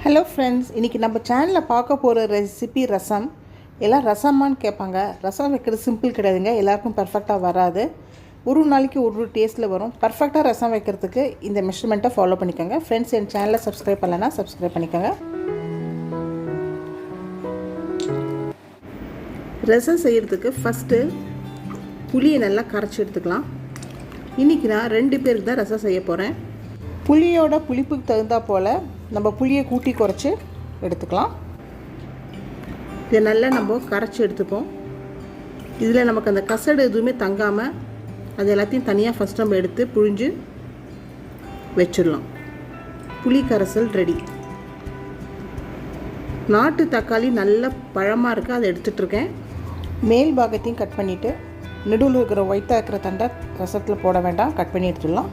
Hello friends, இன்றைக்கி நம்ம சேனலில் பார்க்க போகிற ரெசிபி ரசம். எல்லாம் ரசமானு கேட்பாங்க. ரசம் வைக்கிறது சிம்பிள் கிடையாதுங்க, எல்லாருக்கும் பர்ஃபெக்டாக வராது. ஒரு நாளைக்கு ஒரு டேஸ்ட்டில் வரும். பர்ஃபெக்டாக ரசம் வைக்கிறதுக்கு இந்த மெஷர்மெண்ட்டை ஃபாலோ பண்ணிக்கோங்க. ஃப்ரெண்ட்ஸ், என் சேனலை சப்ஸ்கிரைப் பண்ணலைன்னா சப்ஸ்கிரைப் பண்ணிக்கோங்க. ரசம் செய்கிறதுக்கு ஃபஸ்ட்டு புளியை நல்லா கரைச்சி எடுத்துக்கலாம். இன்றைக்கி நான் 2 பேருக்கு தான் ரசம் செய்ய போகிறேன். புளியோட புளிப்புக்கு தகுந்தா போல் நம்ம புளியை கூட்டி குறைச்சி எடுத்துக்கலாம். இதை நல்லா நம்ம கரைச்சி எடுத்துப்போம். இதில் நமக்கு அந்த கசடு எதுவுமே தங்காமல் அது எல்லாத்தையும் தனியாக ஃபஸ்ட் நம்ம எடுத்து புழிஞ்சு வச்சிடலாம். புளி கரைசல் ரெடி. நாட்டு தக்காளி நல்ல பழமாக இருக்குது, அதை எடுத்துகிட்ருக்கேன். மேல் பாகத்தையும் கட் பண்ணிவிட்டு நடுவில் இருக்கிற ஒயிட்டாக இருக்கிற தண்டை ரசத்தில் போட வேண்டாம், கட் பண்ணி எடுத்துடலாம்.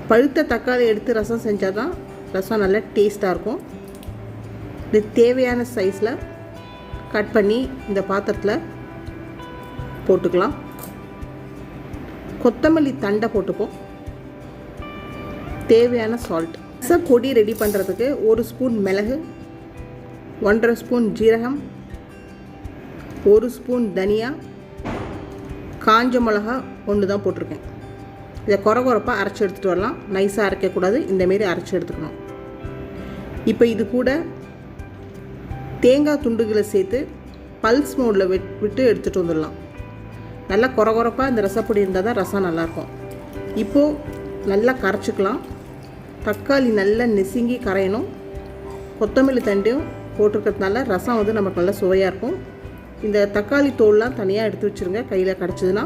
பழுத்த தக்காளி எடுத்து ரசம் செஞ்சால் தான் ரசம் நல்லா டேஸ்ட்டாக இருக்கும். இது தேவையான சைஸில் கட் பண்ணி இந்த பாத்திரத்தில் போட்டுக்கலாம். கொத்தமல்லி தண்டை போட்டுப்போம். தேவையான சால்ட். ரசம் பொடி ரெடி பண்ணுறதுக்கு 1 ஸ்பூன் மிளகு, 1.5 ஸ்பூன் ஜீரகம், 1 ஸ்பூன் தனியா, காஞ்ச மிளகா 1 தான் போட்டிருக்கேன். இதை குறப்பாக அரைச்சி எடுத்துகிட்டு வரலாம். நைஸாக அரைக்கக்கூடாது, இந்தமாரி அரைச்சி எடுத்துக்கணும். இப்போ இது கூட தேங்காய் துண்டுகளை சேர்த்து பல்ஸ் மோடில் விட்டு எடுத்துகிட்டு வந்துடலாம். நல்லா குறப்பாக இந்த ரசப்பொடி இருந்தால் தான் ரசம் நல்லாயிருக்கும். இப்போது நல்லா கரைச்சிக்கலாம். தக்காளி நல்லா நெசுங்கி கரையணும். கொத்தமல்லி தண்டையும் போட்டிருக்கிறதுனால ரசம் வந்து நமக்கு நல்லா சுவையாக இருக்கும். இந்த தக்காளி தோல்லாம் தனியாக எடுத்து வச்சுருங்க. கையில் கிடச்சிதுன்னா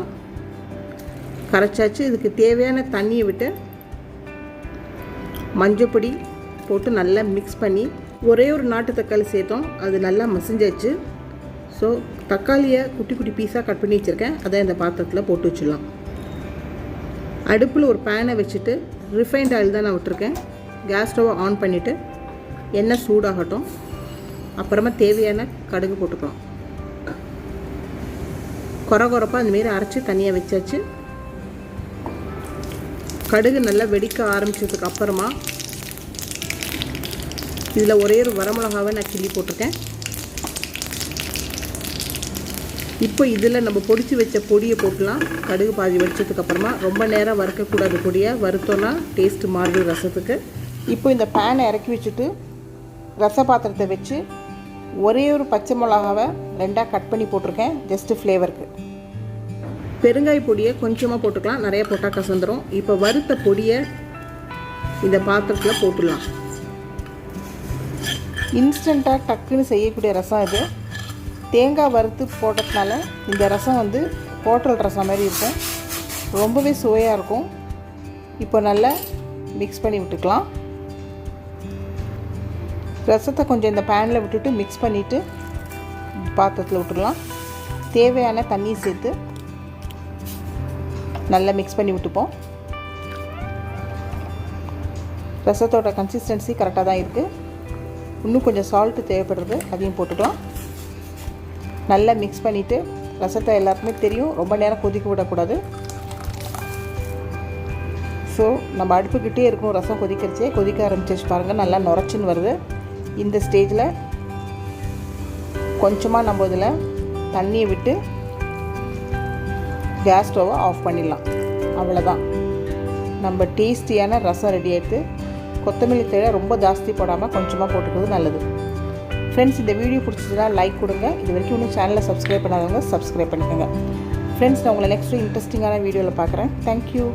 கரைச்சாச்சு. இதுக்கு தேவையான தண்ணியை விட்டு மஞ்சப்பொடி போட்டு நல்லா மிக்ஸ் பண்ணி ஒரே ஒரு நாட்டு தக்காளி சேர்த்தோம். அது நல்லா மசிஞ்சாச்சு. ஸோ தக்காளியை குட்டி குட்டி பீஸாக கட் பண்ணி வச்சுருக்கேன். அதை இந்த பாத்திரத்தில் போட்டு வச்சிடலாம். அடுப்பில் ஒரு பேனை வச்சுட்டு ரிஃபைண்ட் ஆயில் தான் நான் விட்டுருக்கேன். கேஸ் ஸ்டவ்வை ஆன் பண்ணிவிட்டு எண்ணெய் சூடாகட்டும். அப்புறமா தேவையான கடுகு போட்டுக்கலாம். குறப்பாக அந்தமாரி அரைச்சி தனியாக வச்சாச்சு. கடுகு நல்லா வெடிக்க ஆரம்பித்ததுக்கு அப்புறமா இதில் ஒரே ஒரு வரமிளகாவை நான் கிள்ளி போட்டிருக்கேன். இப்போ இதில் நம்ம பொடிச்சு வச்ச பொடியை போட்டுலாம். கடுகு பாதி வெடிச்சதுக்கப்புறமா ரொம்ப நேரம் வறுக்கக்கூடாது. பொடியை வறுத்தோன்னா டேஸ்ட்டு மாறுது ரசத்துக்கு. இப்போ இந்த பேனை இறக்கி வச்சுட்டு ரச பாத்திரத்தை வச்சு ஒரே ஒரு பச்சை மிளகாவை 2ஆக கட் பண்ணி போட்டிருக்கேன், ஜஸ்ட்டு ஃப்ளேவருக்கு. பெருங்காய பொடியை கொஞ்சமாக போட்டுக்கலாம், நிறைய போட்டால் கசந்துடும். இப்போ வறுத்த பொடியை இந்த பாத்திரத்தில் போட்டுடலாம். இன்ஸ்டண்ட்டாக டக்குன்னு செய்யக்கூடிய ரசம் இது. தேங்காய் வறுத்து போட்டதுனால இந்த ரசம் வந்து ஹோட்டல் ரசம் மாதிரி இருக்கும். ரொம்பவே சுவையாக இருக்கும். இப்போ நல்லா மிக்ஸ் பண்ணி விட்டுக்கலாம். ரசத்தை கொஞ்சம் இந்த பேனில் விட்டுட்டு மிக்ஸ் பண்ணிவிட்டு பாத்திரத்தில் விட்டுடலாம். தேவையான தண்ணி சேர்த்து நல்லா மிக்ஸ் பண்ணி விட்டுப்போம். ரசத்தோட கன்சிஸ்டன்சி கரெக்டாக தான் இருக்குது. இன்னும் கொஞ்சம் சால்ட்டு தேவைப்படுறது, அதையும் போட்டுக்கலாம். நல்லா மிக்ஸ் பண்ணிவிட்டு ரசத்தை எல்லாருக்குமே தெரியும், ரொம்ப நேரம் கொதிக்க விடக்கூடாது. ஸோ நம்ம அடுப்புக்கிட்டே இருக்கும். ரசம் கொதிக்க ஆரம்பிச்சிச்சு பாருங்கள், நல்லா நுரைச்சின்னு வருது. இந்த ஸ்டேஜில் கொஞ்சமாக நம்ம இதில் தண்ணியை விட்டு கேஸ் ஸ்டவ்வை ஆஃப் பண்ணிடலாம். அவ்வளோதான், நம்ம டேஸ்டியான ரசம் ரெடி ஆகிடுது. கொத்தமல்லி தழை ரொம்ப ஜாஸ்தி போடாமல் கொஞ்சமாக போட்டுக்கிறது நல்லது. ஃப்ரெண்ட்ஸ், இந்த வீடியோ பிடிச்சதுன்னா லைக் கொடுங்க. இது வரைக்கும் இன்னும் சேனலை சப்ஸ்கிரைப் பண்ணாதவங்க சப்ஸ்கிரைப் பண்ணிக்கோங்க. ஃப்ரெண்ட்ஸ், நான் உங்களை நெக்ஸ்ட் இன்ட்ரெஸ்டிங்கான வீடியோவில் பார்க்குறேன். தேங்க்யூ.